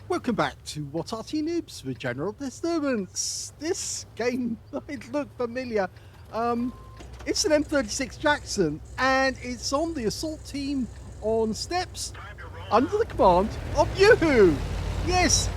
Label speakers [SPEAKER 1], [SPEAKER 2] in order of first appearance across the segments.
[SPEAKER 1] Welcome back to What Arty Noobs with General Disturbance. This game might look familiar. It's an M36 Jackson and it's on the assault team on steps under the command of YouWho. Yes,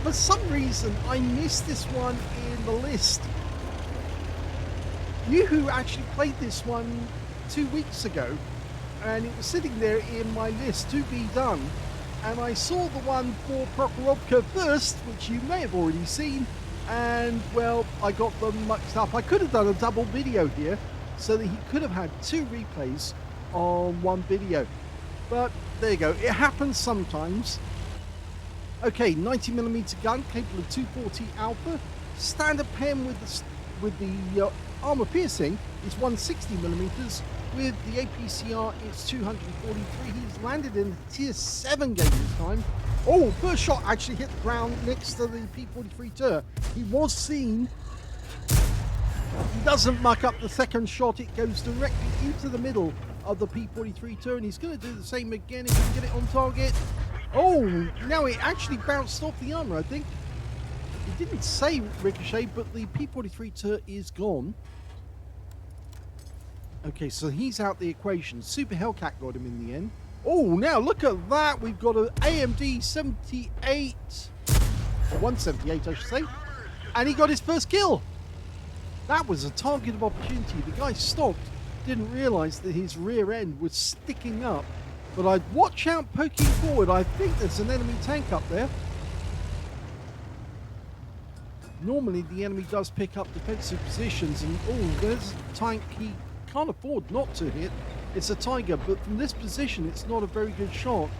[SPEAKER 1] for some reason I missed this one in the list. YouWho actually played this one 2 weeks ago and it was sitting there in my list to be done. And I saw the one for Prokhorovka first, which you may have already seen, and well, I got them mucked up. I could have done a double video here, so that he could have had two replays on one video. But there you go, it happens sometimes. Okay, 90mm gun, capable of 240 alpha. Standard pen with the armor piercing is 160mm. With the APCR, it's 243. He's landed in a tier 7 game this time. Oh, first shot actually hit the ground next to the P43 turret. He was seen. He doesn't muck up the second shot. It goes directly into the middle of the P43 turret. He's going to do the same again if he can get it on target. Oh, now it actually bounced off the armor, I think. It didn't say ricochet, but the P43 turret is gone. Okay, so he's out the equation. Super Hellcat got him in the end. Oh, now look at that. We've got an AMD 78. Or 178, I should say. And he got his first kill. That was a target of opportunity. The guy stopped. Didn't realize that his rear end was sticking up. But I'd watch out poking forward. I think there's an enemy tank up there. Normally, the enemy does pick up defensive positions. And, oh, there's a tank he can't afford not to hit. It's a Tiger, but from this position it's not a very good shot,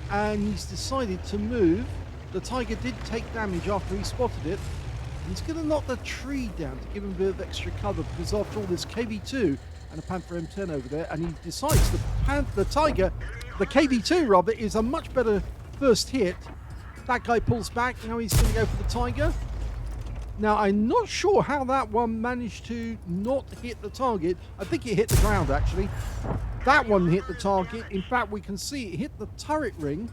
[SPEAKER 1] and he's decided to move. The Tiger did take damage after he spotted it. He's going to knock the tree down to give him a bit of extra cover, because after all there's KV2 and a Panther M10 over there, and he decides the KV2 rather is a much better first hit. That guy pulls back. Now he's going to go for the Tiger. Now, I'm not sure how that one managed to not hit the target. I think it hit the ground, actually. That one hit the target. In fact, we can see it hit the turret ring.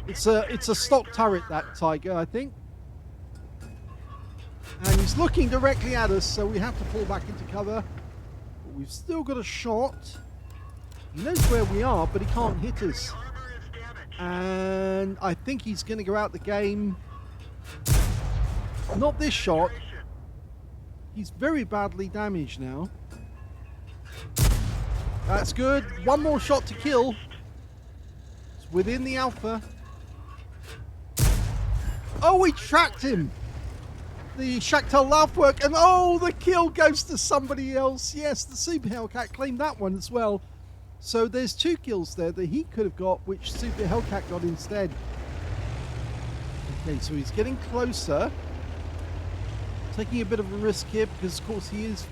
[SPEAKER 1] It's a stock turret, that Tiger, I think. And he's looking directly at us, so we have to pull back into cover. But we've still got a shot. He knows where we are, but he can't hit us. And I think he's going to go out the game. Not this shot. He's very badly damaged now. That's good. One more shot to kill. It's within the alpha. Oh, we tracked him. The Shakhtar laugh work. And oh, the kill goes to somebody else. Yes, the Super Hellcat claimed that one as well. So there's two kills there that he could have got, which Super Hellcat got instead. Okay, so he's getting closer. Taking a bit of a risk here because, of course, he is,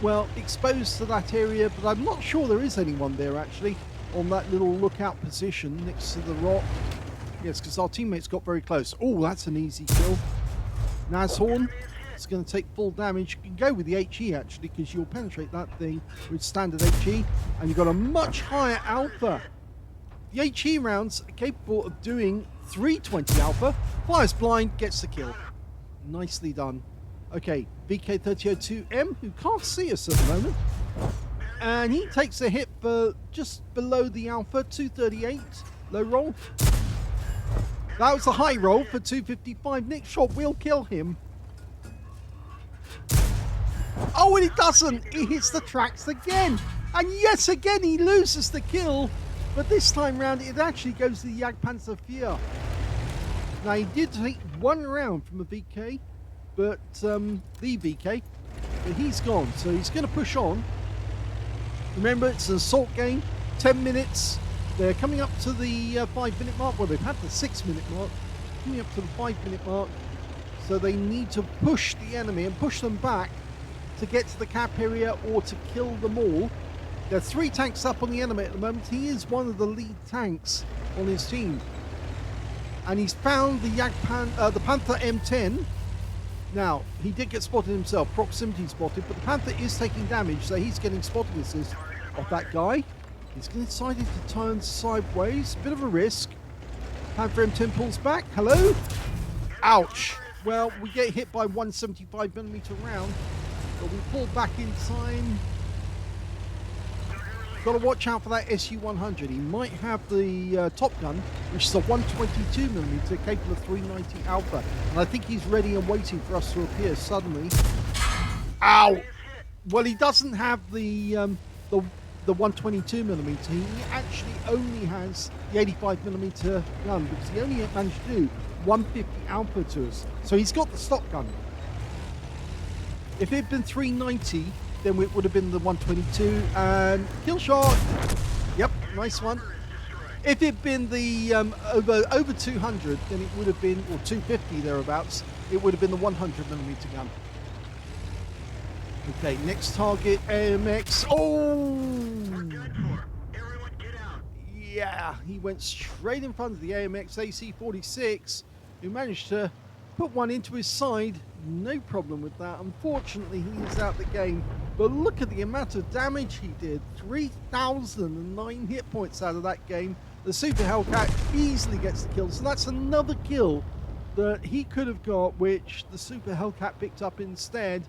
[SPEAKER 1] well, exposed to that area. But I'm not sure there is anyone there, actually, on that little lookout position next to the rock. Yes, because our teammates got very close. Oh, that's an easy kill. Nashorn. It's going to take full damage. You can go with the HE, actually, because you'll penetrate that thing with standard HE, and you've got a much higher alpha. The HE rounds are capable of doing 320 alpha. Fires blind, gets the kill. Nicely done. Okay, VK3002M, who can't see us at the moment, and he takes a hit for just below the alpha, 238, low roll. That was a high roll for 255. Next shot will kill him. Oh, and he doesn't. He hits the tracks again. And yes, again, he loses the kill. But this time round, it actually goes to the Jagdpanzer IV. Now, he did take one round from a VK, but the VK, but he's gone. So he's going to push on. Remember, it's an assault game, 10 minutes. They're coming up to the 5-minute mark. Well, they've had the 6-minute mark. Coming up to the 5-minute mark. So they need to push the enemy and push them back to get to the cap area or to kill them all. There are 3 tanks up on the enemy at the moment. He is one of the lead tanks on his team. And he's found the Panther M10. Now, he did get spotted himself, proximity spotted, but the Panther is taking damage, so he's getting spotted assist off that guy. He's decided to turn sideways. Bit of a risk. Time for M10 pulls back. Hello? Ouch. Well, we get hit by 175mm round, but we pull back in time. Got to watch out for that SU-100. He might have the Top Gun, which is a 122mm capable of 390 alpha. And I think he's ready and waiting for us to appear suddenly. Ow! Well, he doesn't have the 122mm. He actually only has the 85mm gun because he only managed to do 150 alpha to us. So he's got the stock gun. If it had been 390, then it would have been the 122 and kill shot. Yep, nice one. If it had been the over 200, then it would have been, or 250 thereabouts, it would have been the 100mm gun. Okay, next target, AMX. Oh! Yeah, he went straight in front of the AMX AC-46, who managed to put one into his side. No problem with that. Unfortunately, he is out the game. But look at the amount of damage he did. 3,009 hit points out of that game. The Super Hellcat easily gets the kill. So that's another kill that he could have got, which the Super Hellcat picked up instead.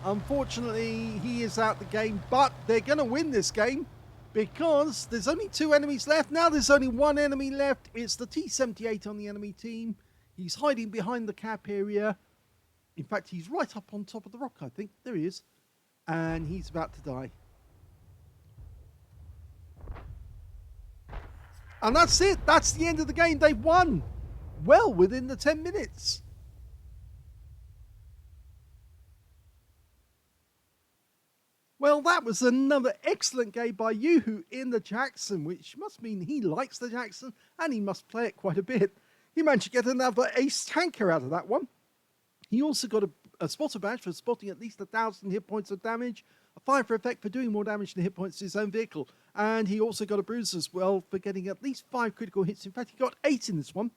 [SPEAKER 1] Unfortunately, he is out the game, but they're going to win this game because there's only 2 enemies left. Now there's only 1 enemy left. It's the T-78 on the enemy team. He's hiding behind the cap area. In fact, he's right up on top of the rock, I think. There he is. And he's about to die. And that's it. That's the end of the game. They've won. Well, within the 10 minutes. Well, that was another excellent game by YouWho in the Jackson, which must mean he likes the Jackson and he must play it quite a bit. He managed to get another ace tanker out of that one. He also got a spotter badge for spotting at least 1,000 hit points of damage, a fire for effect for doing more damage than hit points to his own vehicle, and he also got a bruise as well for getting at least 5 critical hits. In fact, he got 8 in this one.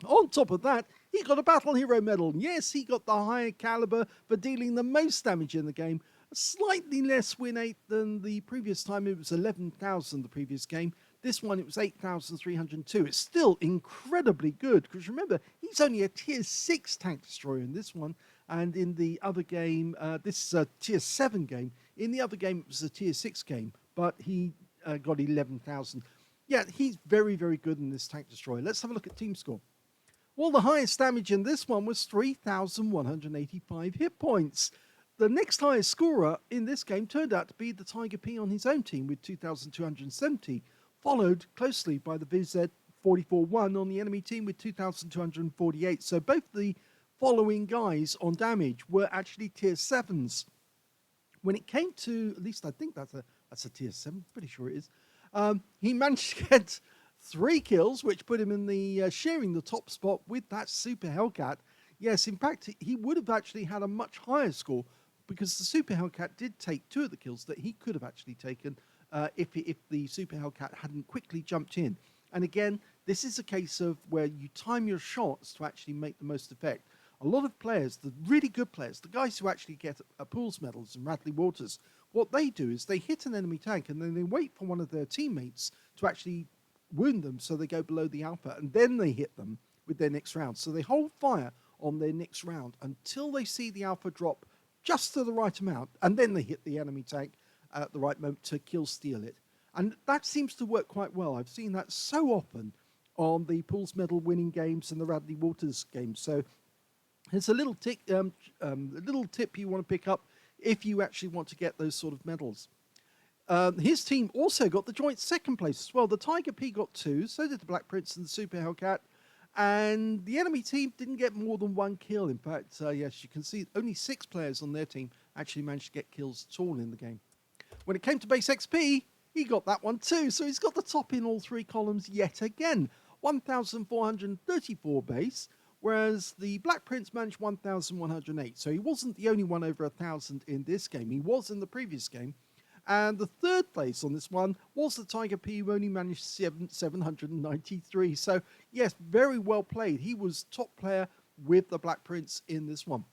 [SPEAKER 1] On top of that, he got a Battle Hero medal. Yes, he got the higher caliber for dealing the most damage in the game. A slightly less win rate than the previous time. It was 11,000 the previous game. This one, it was 8,302. It's still incredibly good because remember, he's only a tier 6 tank destroyer in this one. And in the other game, this is a tier 7 game. In the other game, it was a tier 6 game, but he got 11,000. Yeah, he's very, very good in this tank destroyer. Let's have a look at team score. Well, the highest damage in this one was 3,185 hit points. The next highest scorer in this game turned out to be the Tiger P on his own team with 2,270, followed closely by the VZ44-1 on the enemy team with 2,248. So both the following guys on damage were actually tier 7s. When it came to, at least I think that's a tier 7, pretty sure it is, he managed to get 3 kills, which put him in the sharing the top spot with that Super Hellcat. Yes, in fact, he would have actually had a much higher score because the Super Hellcat did take 2 of the kills that he could have actually taken if the Super Hellcat hadn't quickly jumped in. And again, this is a case of where you time your shots to actually make the most effect. A lot of players, the really good players, the guys who actually get Pools medals and Radley Waters, what they do is they hit an enemy tank and then they wait for one of their teammates to actually wound them so they go below the alpha, and then they hit them with their next round. So they hold fire on their next round until they see the alpha drop just to the right amount, and then they hit the enemy tank at the right moment to kill steal it. And that seems to work quite well. I've seen that so often on the Pools medal winning games and the Radley Waters games. So it's a little tip you want to pick up if you actually want to get those sort of medals. His team also got the joint second place as well. The Tiger P got 2, so did the Black Prince and the Super Hellcat. And the enemy team didn't get more than 1 kill. In fact, yes, you can see only 6 players on their team actually managed to get kills at all in the game. When it came to base XP, he got that one too. So he's got the top in all 3 columns yet again. 1,434 base, whereas the Black Prince managed 1,108. So he wasn't the only one over 1,000 in this game. He was in the previous game. And the third place on this one was the Tiger P, who only managed 793. So, yes, very well played. He was top player with the Black Prince in this one.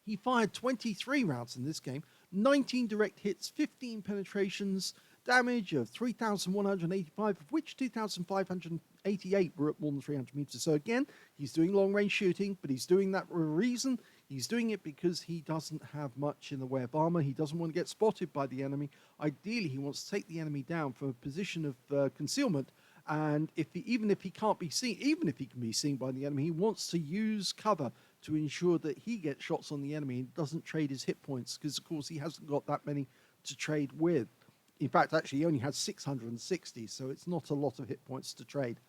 [SPEAKER 1] He fired 23 rounds in this game, 19 direct hits, 15 penetrations, damage of 3,185, of which 2,588 were at more than 300 meters. So again, he's doing long-range shooting, but he's doing that for a reason. He's doing it because he doesn't have much in the way of armor. He doesn't want to get spotted by the enemy. Ideally, he wants to take the enemy down from a position of concealment. And even if he can't be seen, even if he can be seen by the enemy, he wants to use cover to ensure that he gets shots on the enemy and doesn't trade his hit points, because of course he hasn't got that many to trade with. In fact, actually, he only has 660, so it's not a lot of hit points to trade.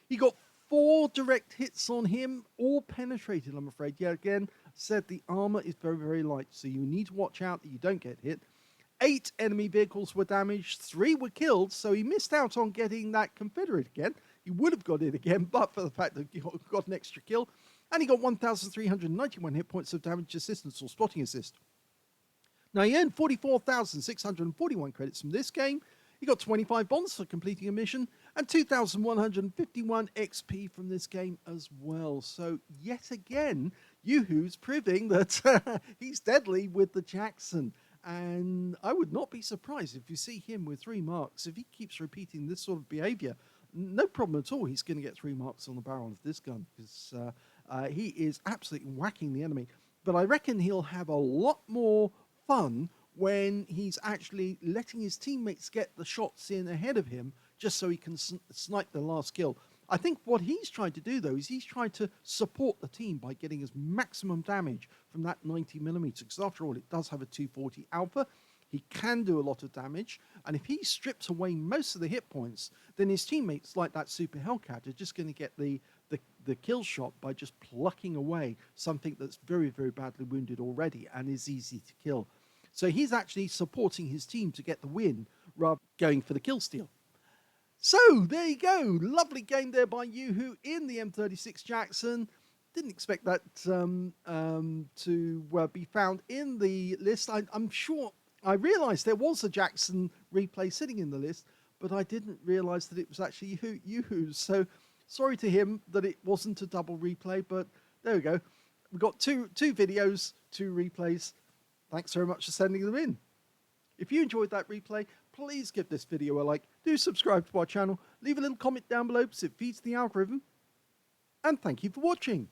[SPEAKER 1] He got 4 direct hits on him, all penetrated, I'm afraid. Yeah, again, said the armor is very, very light, so you need to watch out that you don't get hit. 8 enemy vehicles were damaged, 3 were killed, so he missed out on getting that Confederate again. He would have got it again, but for the fact that he got an extra kill. And he got 1,391 hit points of damage assistance or spotting assist. Now, he earned 44,641 credits from this game. He got 25 bonds for completing a mission and 2,151 XP from this game as well. So, yet again, YouWho's proving that he's deadly with the Jackson. And I would not be surprised if you see him with 3 marks. If he keeps repeating this sort of behavior, no problem at all. He's going to get 3 marks on the barrel of this gun, because he is absolutely whacking the enemy. But I reckon he'll have a lot more fun when he's actually letting his teammates get the shots in ahead of him, just so he can snipe the last kill. I think what he's trying to do, though, is he's trying to support the team by getting his maximum damage from that 90mm, because after all, it does have a 240 alpha. He can do a lot of damage, and if he strips away most of the hit points, then his teammates, like that Super Hellcat, are just going to get the kill shot by just plucking away something that's very, very badly wounded already and is easy to kill. So he's actually supporting his team to get the win, rather than going for the kill steal. So there you go, lovely game there by YouWho in the M36 Jackson. Didn't expect that to be found in the list. I'm sure I realized there was a Jackson replay sitting in the list, but I didn't realize that it was actually YouWho's. So sorry to him that it wasn't a double replay, but there we go. We've got two videos, 2 replays. Thanks very much for sending them in. If you enjoyed that replay, please give this video a like, do subscribe to our channel, leave a little comment down below because it feeds the algorithm, and thank you for watching.